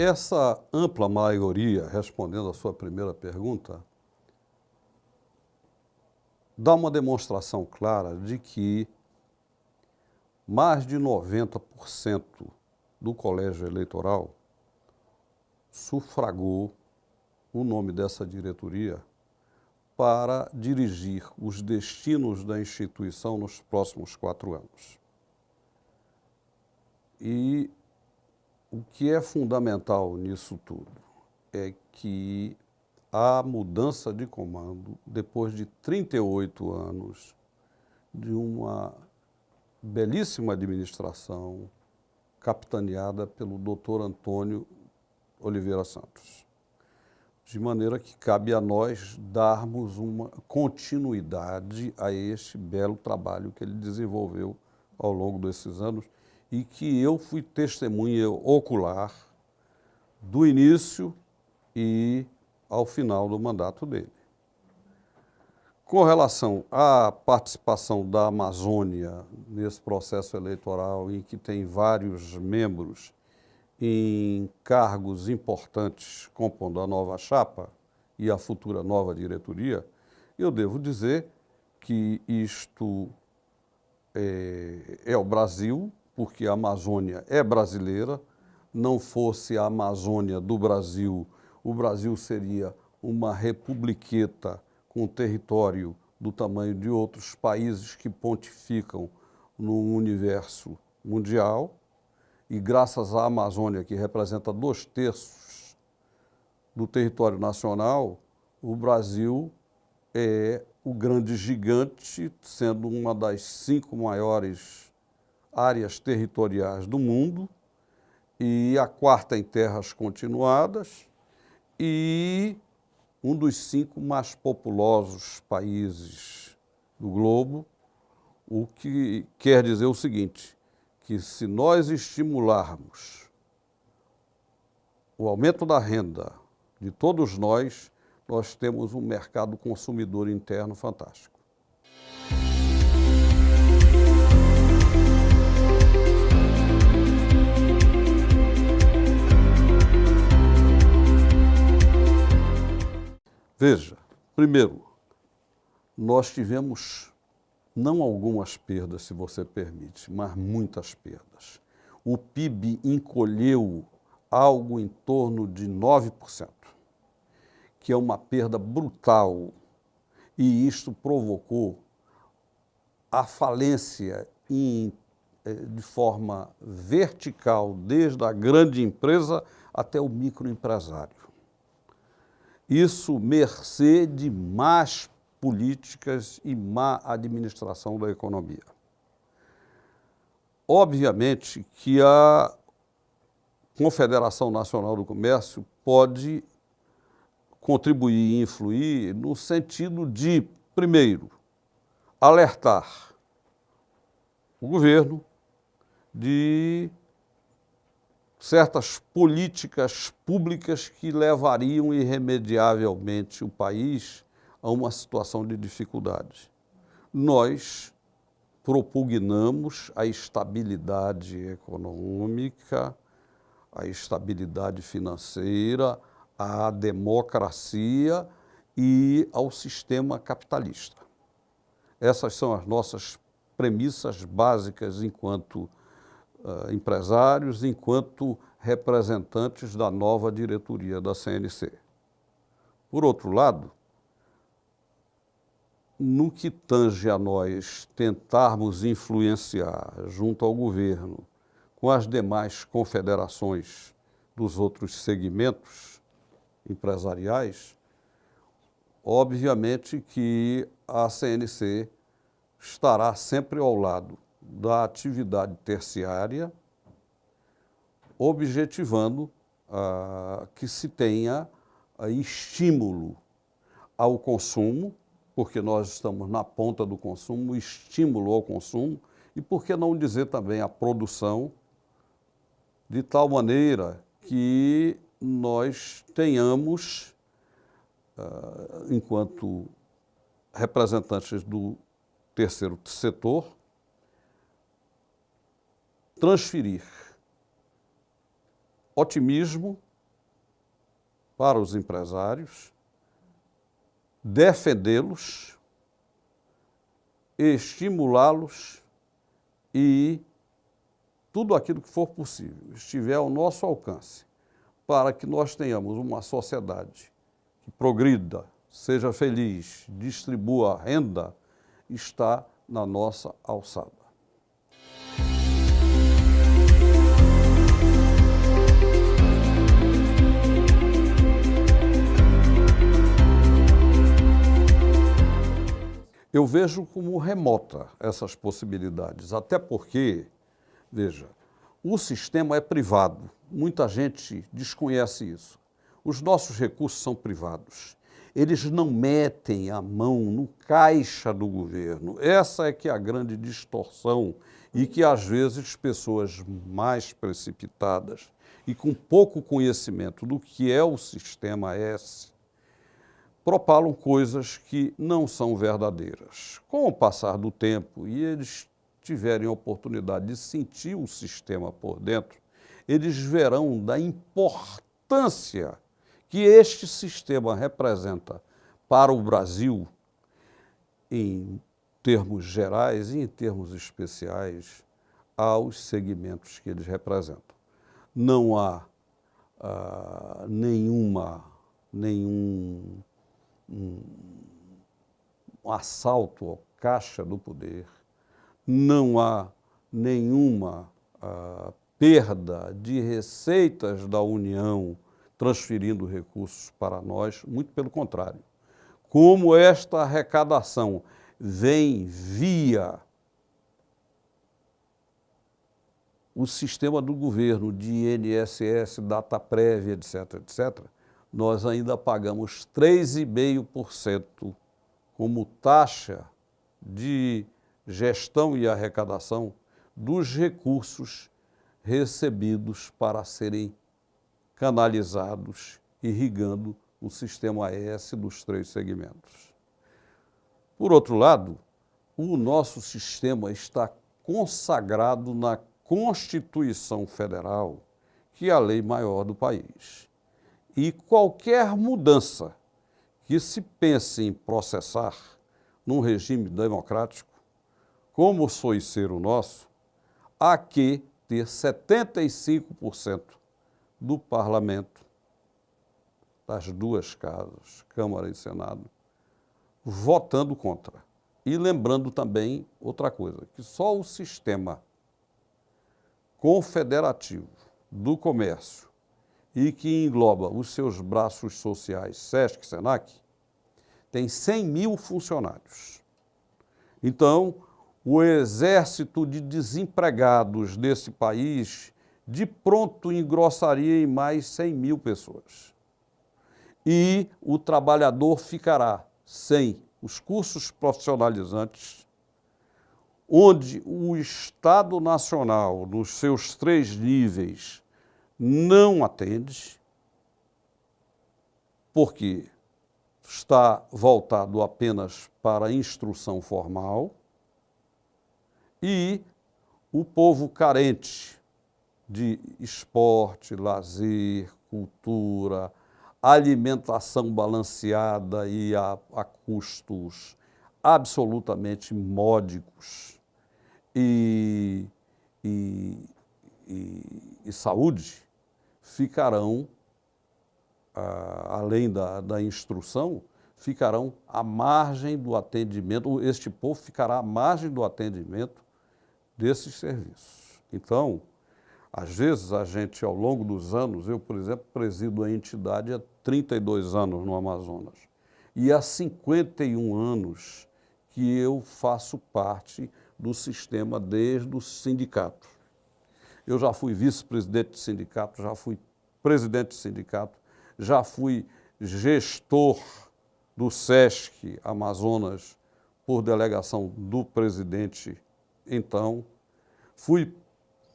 essa ampla maioria, respondendo à sua primeira pergunta, dá uma demonstração clara de que mais de 90% do colégio eleitoral sufragou o nome dessa diretoria para dirigir os destinos da instituição nos próximos 4 anos. E o que é fundamental nisso tudo é que a mudança de comando, depois de 38 anos de uma belíssima administração capitaneada pelo Dr. Antônio Oliveira Santos. De maneira que cabe a nós darmos uma continuidade a este belo trabalho que ele desenvolveu ao longo desses anos e que eu fui testemunha ocular do início e ao final do mandato dele. Com relação à participação da Amazônia nesse processo eleitoral, em que tem vários membros em cargos importantes compondo a nova chapa e a futura nova diretoria, eu devo dizer que isto é o Brasil, porque a Amazônia é brasileira. Não fosse a Amazônia do Brasil, o Brasil seria uma republiqueta com território do tamanho de outros países que pontificam no universo mundial. E graças à Amazônia, que representa 2/3 do território nacional, o Brasil é o grande gigante, sendo uma das 5 maiores áreas territoriais do mundo, e a 4ª em terras continuadas, e um dos 5 mais populosos países do globo, o que quer dizer o seguinte, que se nós estimularmos o aumento da renda de todos nós, nós temos um mercado consumidor interno fantástico. Veja, primeiro, nós tivemos não algumas perdas, se você permite, mas muitas perdas. O PIB encolheu algo em torno de 9%, que é uma perda brutal, e isto provocou a falência de forma vertical, desde a grande empresa até o microempresário. Isso mercê de más políticas e má administração da economia. Obviamente que a Confederação Nacional do Comércio pode contribuir e influir no sentido de, primeiro, alertar o governo de certas políticas públicas que levariam irremediavelmente o país a uma situação de dificuldade. Nós propugnamos a estabilidade econômica, a estabilidade financeira, à democracia e ao sistema capitalista. Essas são as nossas premissas básicas enquanto empresários, enquanto representantes da nova diretoria da CNC. Por outro lado, no que tange a nós tentarmos influenciar junto ao governo com as demais confederações dos outros segmentos empresariais, obviamente que a CNC estará sempre ao lado da atividade terciária, objetivando que se tenha estímulo ao consumo, porque nós estamos na ponta do consumo, estímulo ao consumo, e por que não dizer também a produção, de tal maneira que nós tenhamos, enquanto representantes do terceiro setor, transferir otimismo para os empresários, defendê-los, estimulá-los e tudo aquilo que for possível, estiver ao nosso alcance, para que nós tenhamos uma sociedade que progrida, seja feliz, distribua renda, está na nossa alçada. Eu vejo como remota essas possibilidades, até porque, veja, o sistema é privado, muita gente desconhece isso. Os nossos recursos são privados, eles não metem a mão no caixa do governo. Essa é que é a grande distorção e que, às vezes, pessoas mais precipitadas e com pouco conhecimento do que é o sistema S, propalam coisas que não são verdadeiras. Com o passar do tempo e eles tiverem a oportunidade de sentir o sistema por dentro, eles verão da importância que este sistema representa para o Brasil, em termos gerais e em termos especiais, aos segmentos que eles representam. Não há nenhum assalto à caixa do poder, não há nenhuma perda de receitas da União transferindo recursos para nós, muito pelo contrário. Como esta arrecadação vem via o sistema do governo de INSS, data prévia, etc., etc., nós ainda pagamos 3,5% como taxa de gestão e arrecadação dos recursos recebidos para serem canalizados, irrigando o sistema S dos 3 segmentos. Por outro lado, o nosso sistema está consagrado na Constituição Federal, que é a lei maior do país. E qualquer mudança que se pense em processar num regime democrático, como foi ser o nosso, há que ter 75% do parlamento, das duas casas, Câmara e Senado, votando contra. E lembrando também outra coisa, que só o sistema confederativo do comércio e que engloba os seus braços sociais, SESC e SENAC, tem 100 mil funcionários. Então, o exército de desempregados desse país, de pronto, engrossaria em mais 100 mil pessoas. E o trabalhador ficará sem os cursos profissionalizantes, onde o Estado Nacional, nos seus 3 níveis, não atende, porque está voltado apenas para a instrução formal, e o povo carente de esporte, lazer, cultura, alimentação balanceada e a custos absolutamente módicos e saúde, ficarão, além da instrução, ficarão à margem do atendimento, este povo ficará à margem do atendimento desses serviços. Então, às vezes a gente, ao longo dos anos, eu, por exemplo, presido a entidade há 32 anos no Amazonas, e há 51 anos que eu faço parte do sistema desde o sindicato. Eu já fui vice-presidente de sindicato, já fui presidente de sindicato, já fui gestor do SESC Amazonas por delegação do presidente então,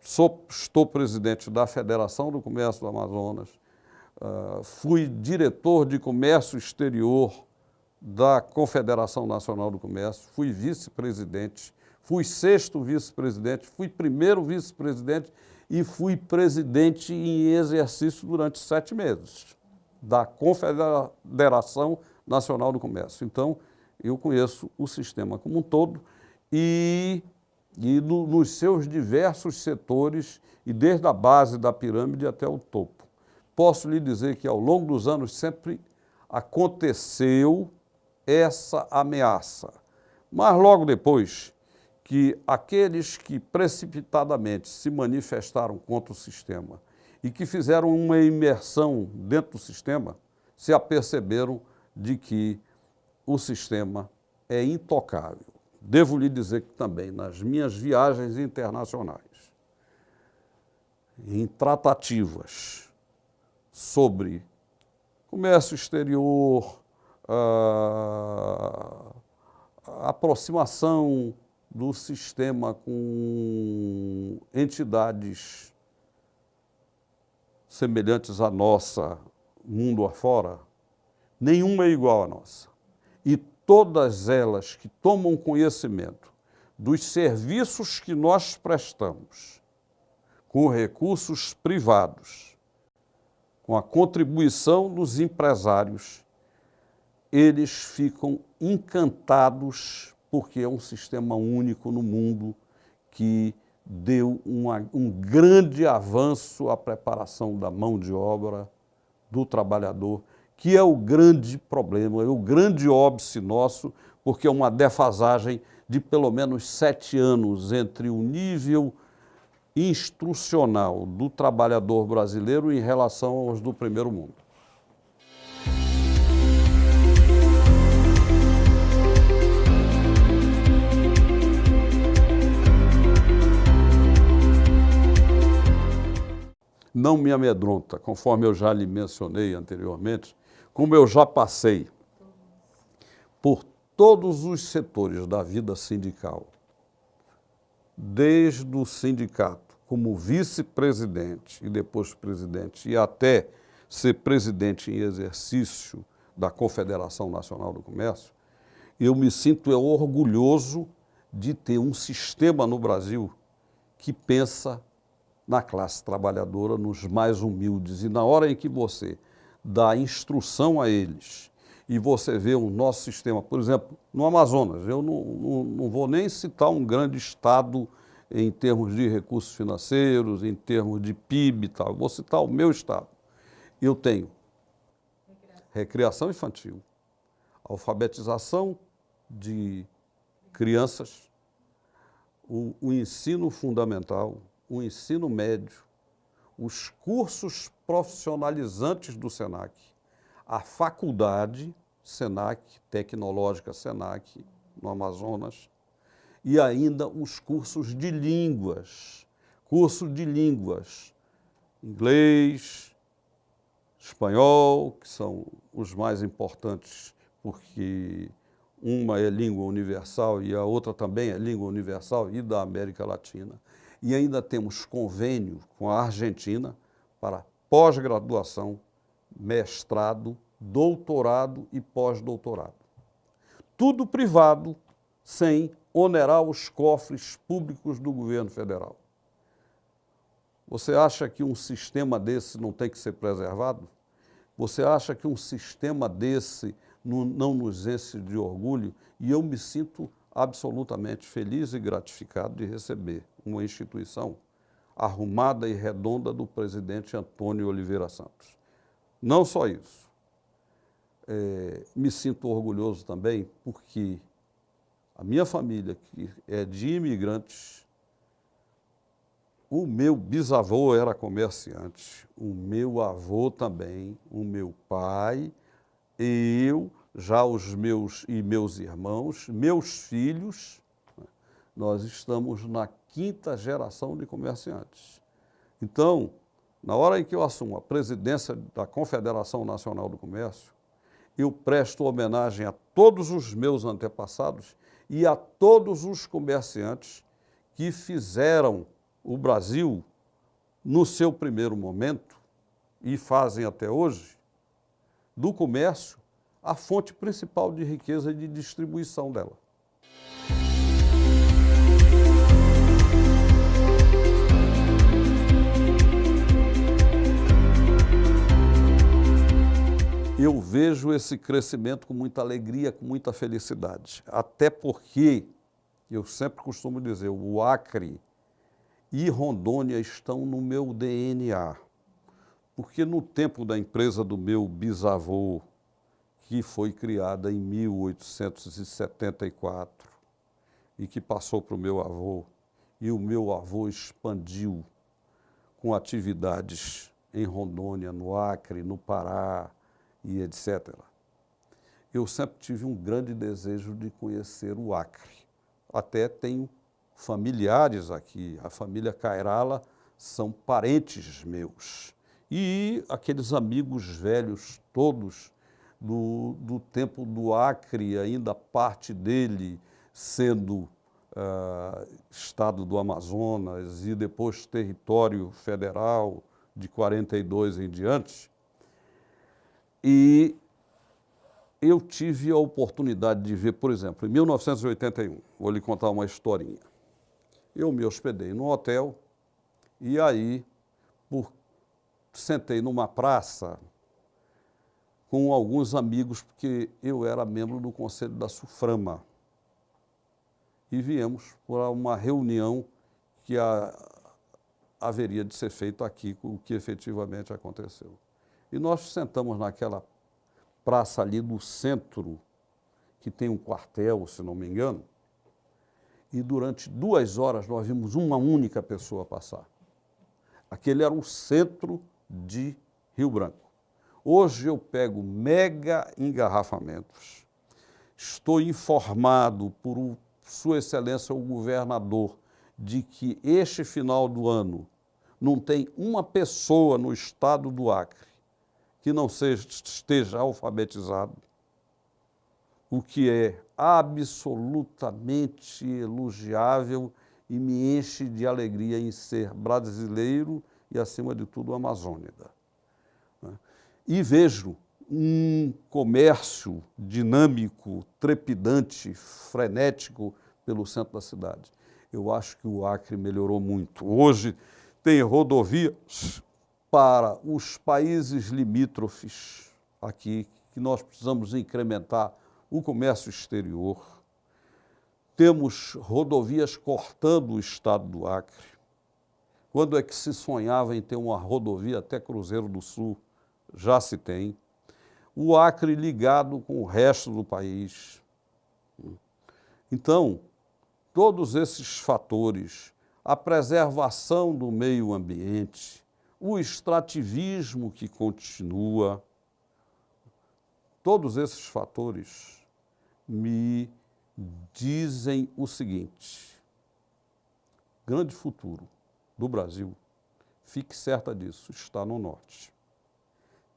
estou presidente da Federação do Comércio do Amazonas, fui diretor de comércio exterior da Confederação Nacional do Comércio, fui vice-presidente, fui 6º vice-presidente, fui 1º vice-presidente e fui presidente em exercício durante 7 meses. da Confederação Nacional do Comércio. Então, eu conheço o sistema como um todo e nos seus diversos setores, e desde a base da pirâmide até o topo. Posso lhe dizer que, ao longo dos anos, sempre aconteceu essa ameaça. Mas, logo depois, que aqueles que precipitadamente se manifestaram contra o sistema e que fizeram uma imersão dentro do sistema, se aperceberam de que o sistema é intocável. Devo lhe dizer que também, nas minhas viagens internacionais, em tratativas sobre comércio exterior, aproximação do sistema com entidades semelhantes à nossa, mundo afora, nenhuma é igual à nossa. E todas elas que tomam conhecimento dos serviços que nós prestamos com recursos privados, com a contribuição dos empresários, eles ficam encantados porque é um sistema único no mundo que deu um grande avanço à preparação da mão de obra, do trabalhador, que é o grande problema, é o grande óbice nosso, porque é uma defasagem de pelo menos 7 anos entre o nível instrucional do trabalhador brasileiro em relação aos do primeiro mundo. Não me amedronta, conforme eu já lhe mencionei anteriormente, como eu já passei por todos os setores da vida sindical, desde o sindicato como vice-presidente e depois presidente, e até ser presidente em exercício da Confederação Nacional do Comércio, eu me sinto orgulhoso de ter um sistema no Brasil que pensa na classe trabalhadora, nos mais humildes. E na hora em que você dá instrução a eles e você vê o nosso sistema, por exemplo, no Amazonas, eu não vou nem citar um grande estado em termos de recursos financeiros, em termos de PIB e tal, vou citar o meu estado. Eu tenho recreação infantil, alfabetização de crianças, o ensino fundamental, o ensino médio, os cursos profissionalizantes do SENAC, a faculdade SENAC, tecnológica SENAC, no Amazonas, e ainda os cursos de línguas, inglês, espanhol, que são os mais importantes, porque uma é língua universal e a outra também é língua universal e da América Latina. E ainda temos convênio com a Argentina para pós-graduação, mestrado, doutorado e pós-doutorado. Tudo privado, sem onerar os cofres públicos do governo federal. Você acha que um sistema desse não tem que ser preservado? Você acha que um sistema desse não nos enche de orgulho? E eu me sinto absolutamente feliz e gratificado de receber uma instituição arrumada e redonda do presidente Antônio Oliveira Santos. Não só isso, me sinto orgulhoso também porque a minha família, que é de imigrantes, o meu bisavô era comerciante, o meu avô também, o meu pai, eu, já os meus irmãos, meus filhos, nós estamos na 5ª geração de comerciantes. Então, na hora em que eu assumo a presidência da Confederação Nacional do Comércio, eu presto homenagem a todos os meus antepassados e a todos os comerciantes que fizeram o Brasil, no seu primeiro momento, e fazem até hoje, do comércio, a fonte principal de riqueza e de distribuição dela. Eu vejo esse crescimento com muita alegria, com muita felicidade. Até porque, eu sempre costumo dizer, o Acre e Rondônia estão no meu DNA. Porque no tempo da empresa do meu bisavô, que foi criada em 1874 e que passou para o meu avô, e o meu avô expandiu com atividades em Rondônia, no Acre, no Pará e etc. Eu sempre tive um grande desejo de conhecer o Acre. Até tenho familiares aqui, a família Cairala são parentes meus. E aqueles amigos velhos todos do tempo do Acre, ainda parte dele sendo Estado do Amazonas e depois território federal de 42 em diante. E eu tive a oportunidade de ver, por exemplo, em 1981, vou lhe contar uma historinha. Eu me hospedei num hotel e aí sentei numa praça com alguns amigos, porque eu era membro do Conselho da SUFRAMA. E viemos para uma reunião que haveria de ser feita aqui, o que efetivamente aconteceu. E nós sentamos naquela praça ali do centro, que tem um quartel, se não me engano, e durante 2 horas nós vimos uma única pessoa passar. Aquele era o centro de Rio Branco. Hoje eu pego mega engarrafamentos, estou informado por Sua Excelência o Governador de que este final do ano não tem uma pessoa no estado do Acre que não esteja alfabetizado, o que é absolutamente elogiável e me enche de alegria em ser brasileiro e, acima de tudo, amazônida. E vejo um comércio dinâmico, trepidante, frenético pelo centro da cidade. Eu acho que o Acre melhorou muito. Hoje tem rodovias para os países limítrofes aqui, que nós precisamos incrementar o comércio exterior. Temos rodovias cortando o estado do Acre. Quando é que se sonhava em ter uma rodovia até Cruzeiro do Sul? Já se tem. O Acre ligado com o resto do país. Então, todos esses fatores, a preservação do meio ambiente, o extrativismo que continua, todos esses fatores me dizem o seguinte: grande futuro do Brasil, fique certa disso, está no norte.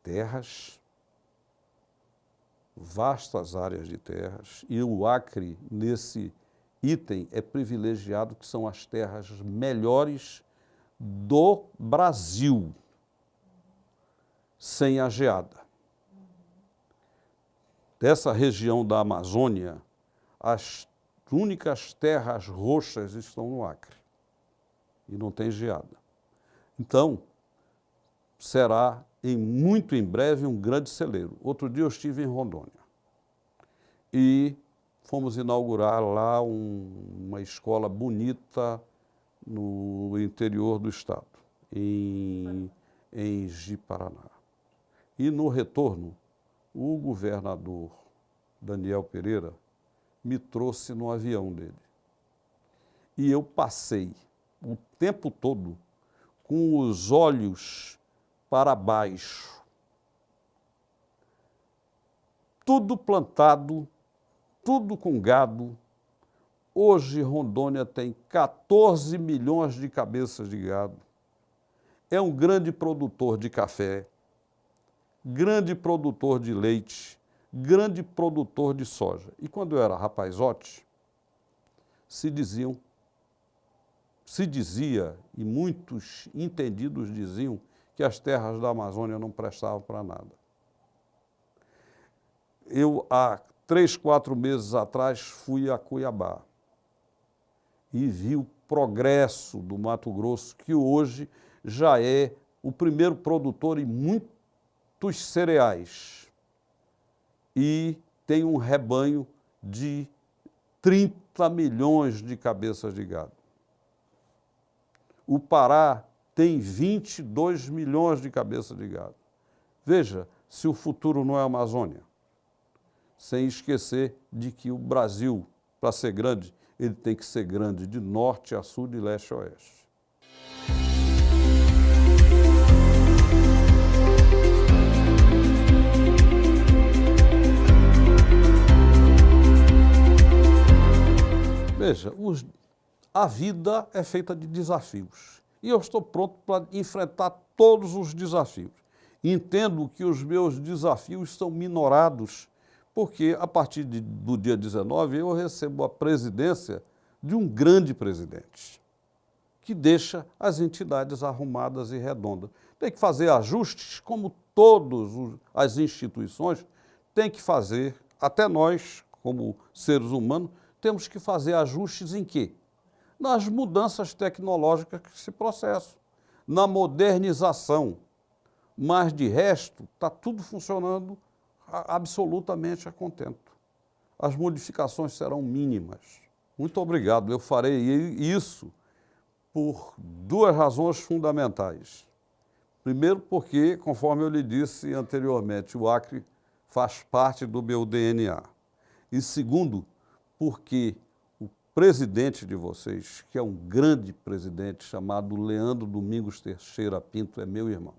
Terras, vastas áreas de terras, e o Acre, nesse item, é privilegiado, que são as terras melhores do Brasil, sem a geada. Dessa região da Amazônia, as únicas terras roxas estão no Acre, e não tem geada. Então, será muito em breve um grande celeiro. Outro dia eu estive em Rondônia e fomos inaugurar lá uma escola bonita no interior do estado, em Ji-Paraná. E no retorno, o governador Daniel Pereira me trouxe no avião dele. E eu passei o tempo todo com os olhos para baixo. Tudo plantado, tudo com gado. Hoje Rondônia tem 14 milhões de cabeças de gado. É um grande produtor de café, grande produtor de leite, grande produtor de soja. E quando eu era rapazote, se dizia, e muitos entendidos diziam, que as terras da Amazônia não prestavam para nada. Eu, há 3, 4 meses atrás, fui a Cuiabá e vi o progresso do Mato Grosso, que hoje já é o primeiro produtor em muitos cereais. e tem um rebanho de 30 milhões de cabeças de gado. O Pará tem 22 milhões de cabeças de gado. Veja se o futuro não é a Amazônia. Sem esquecer de que o Brasil, para ser grande, ele tem que ser grande de norte a sul, de leste a oeste. Veja, a vida é feita de desafios e eu estou pronto para enfrentar todos os desafios. Entendo que os meus desafios são minorados, porque a partir do dia 19 eu recebo a presidência de um grande presidente, que deixa as entidades arrumadas e redondas. Tem que fazer ajustes, como todas as instituições têm que fazer, até nós, como seres humanos, temos que fazer ajustes em quê? Nas mudanças tecnológicas que se processam, na modernização. Mas, de resto, está tudo funcionando absolutamente a contento. As modificações serão mínimas. Muito obrigado. Eu farei isso por duas razões fundamentais. Primeiro, porque, conforme eu lhe disse anteriormente, o Acre faz parte do meu DNA. E segundo, porque o presidente de vocês, que é um grande presidente chamado Leandro Domingos Teixeira Pinto, é meu irmão.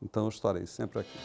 Então eu estarei sempre aqui.